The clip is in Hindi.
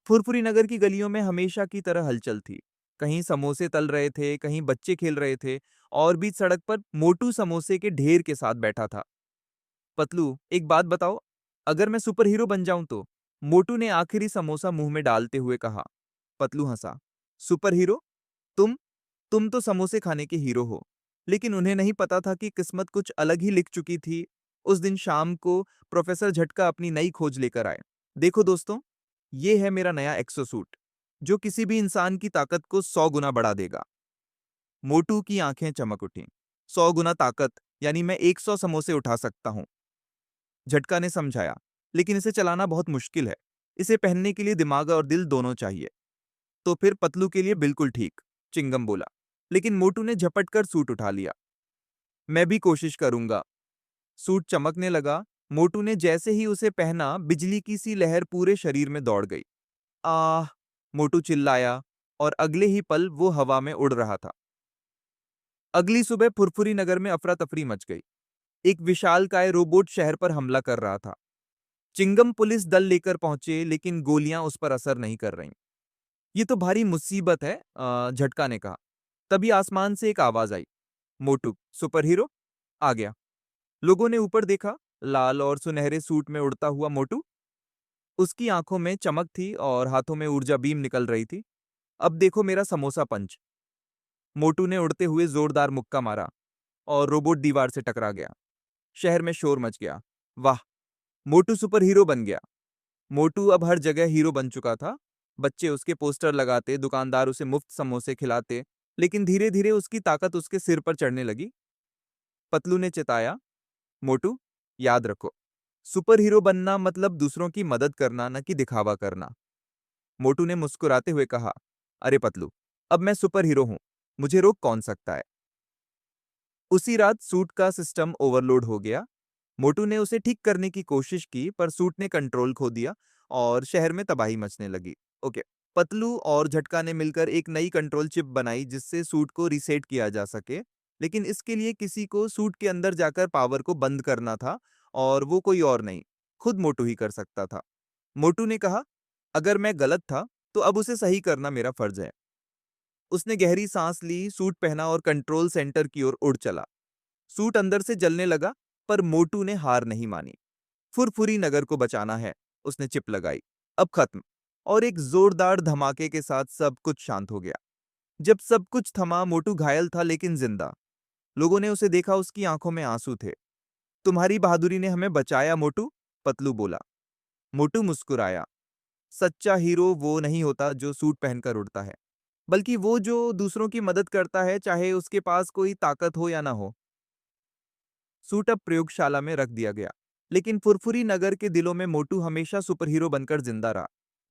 फुरफुरी नगर की गलियों में हमेशा की तरह हलचल थी। कहीं समोसे तल रहे थे, कहीं बच्चे खेल रहे थे और बीच सड़क पर मोटू समोसे के ढेर के साथ बैठा था। पतलू, एक बात बताओ, अगर मैं सुपर हीरो बन जाऊं तो? मोटू ने आखिरी समोसा मुंह में डालते हुए कहा। पतलू हंसा। Super hero? तुम तुम तो समोसे खाने के हीरो हो। लेकिन उन्हें नहीं पता था कि किस्मत कुछ अलग ही लिख चुकी थी। उस दिन शाम को प्रोफेसर झटका अपनी नई खोज लेकर आए। देखो दोस्तों, ये है मेरा नया एक्सोसूट, जो किसी भी इंसान की ताकत को 100 गुना बढ़ा देगा। मोटू की आंखें चमक उठीं। 100 गुना ताकत, यानी मैं 100 समोसे उठा सकता हूं। झटका ने समझाया, लेकिन इसे चलाना बहुत मुश्किल है। इसे पहनने के लिए दिमाग और दिल दोनों चाहिए। तो फिर पतलू के लिए बिल्कुल ठीक, चिंगम बोला। लेकिन मोटू ने झपट कर सूट उठा लिया। मैं भी कोशिश करूंगा। सूट चमकने लगा। मोटू ने जैसे ही उसे पहना, बिजली की सी लहर पूरे शरीर में दौड़ गई। आह! मोटू चिल्लाया और अगले ही पल वो हवा में उड़ रहा था। अगली सुबह फुरफुरी नगर में अफरा तफरी मच गई। एक विशालकाय रोबोट शहर पर हमला कर रहा था। चिंगम पुलिस दल लेकर पहुंचे, लेकिन गोलियां उस पर असर नहीं कर रहीं। ये तो भारी मुसीबत है, झटका ने कहा। तभी आसमान से एक आवाज आई। मोटू सुपर हीरो आ गया। लोगों ने ऊपर देखा। लाल और सुनहरे सूट में उड़ता हुआ मोटू। उसकी आंखों में चमक थी और हाथों में ऊर्जा बीम निकल रही थी। अब देखो मेरा समोसा पंच। मोटू ने उड़ते हुए जोरदार मुक्का मारा और रोबोट दीवार से टकरा गया। शहर में शोर मच गया। वाह! मोटू सुपर हीरो बन गया। मोटू अब हर जगह हीरो बन चुका था। बच्चे उसके पोस्टर लगाते, दुकानदार उसे मुफ्त समोसे खिलाते, लेकिन धीरे धीरे उसकी ताकत उसके सिर पर चढ़ने लगी। पतलू ने चिताया, मोटू, याद रखो, सुपर हीरो बनना मतलब दूसरों की मदद करना, न कि दिखावा करना। मोटू ने मुस्कुराते हुए कहा, अरे पतलू, अब मैं सुपर हीरो हूं, मुझे रोक कौन सकता है? उसी रात सूट का सिस्टम ओवरलोड हो गया। मोटू ने उसे ठीक करने की कोशिश की, पर सूट ने कंट्रोल खो दिया और शहर में तबाही मचने लगी। ओके। पतलू और झटका ने मिलकर एक नई कंट्रोल चिप बनाई, जिससे सूट को रीसेट किया जा सके। लेकिन इसके लिए किसी को सूट के अंदर जाकर पावर को बंद करना था, और वो कोई और नहीं, खुद मोटू ही कर सकता था। मोटू ने कहा, अगर मैं गलत था, तो अब उसे सही करना मेरा फर्ज है। उसने गहरी सांस ली, सूट पहना और कंट्रोल सेंटर की ओर उड़ चला। सूट अंदर से जलने लगा, पर मोटू ने हार नहीं मानी। फुरफुरी नगर को बचाना है, उसने चिप लगाई। अब खत्म। और एक जोरदार धमाके के साथ सब कुछ शांत हो गया। जब सब कुछ थमा, मोटू घायल था लेकिन जिंदा। लोगों ने उसे देखा, उसकी आंखों में आंसू थे। तुम्हारी बहादुरी ने हमें बचाया मोटू, पतलू बोला। मोटू मुस्कुराया। सच्चा हीरो वो नहीं होता जो सूट पहनकर उड़ता है, बल्कि वो जो दूसरों की मदद करता है, चाहे उसके पास कोई ताकत हो या ना हो। सूट अब प्रयोगशाला में रख दिया गया, लेकिन फुरफुरी नगर के दिलों में मोटू हमेशा सुपर हीरो बनकर जिंदा रहा।